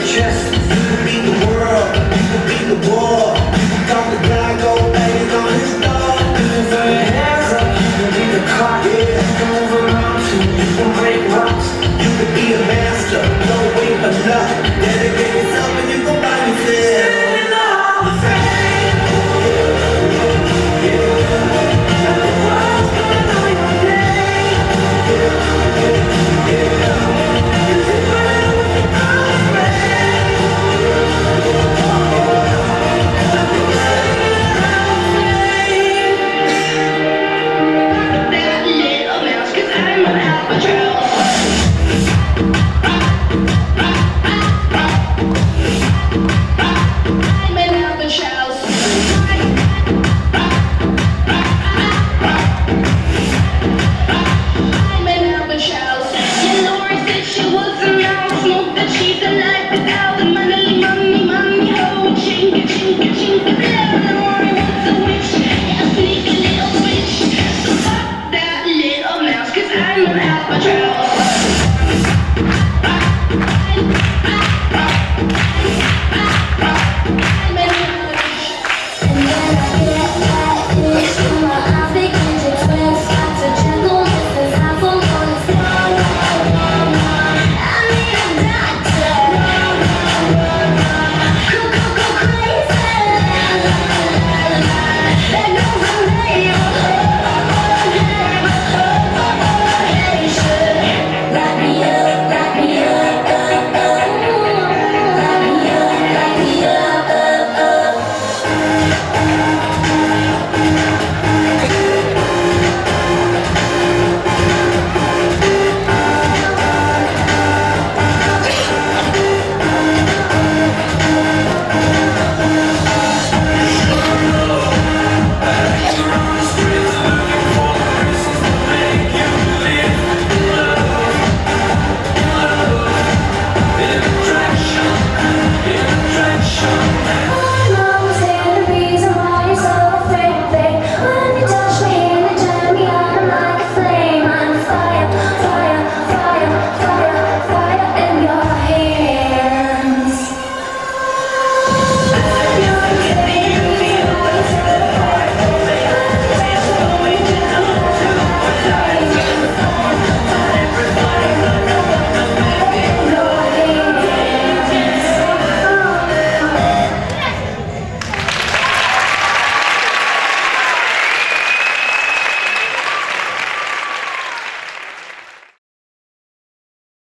chest. You can beat the world, you can beat the war. Talk the guy, go banging on his door. You can throw your hands up, you can beat the clock. Yeah, you can move a mountain, you can break rocks. You can be a master, don't wait for luck. Dedicate yourself and you can find yourself. In the Hall of Fame. And the world's gonna know your name. You can burn with the Hall of Fame. That little mouse, 'cause I'm an albatross. I'm an albatross. I'm an albatross. Yeah, Lori said she was a mouse, smoked that she's alive without the money, money.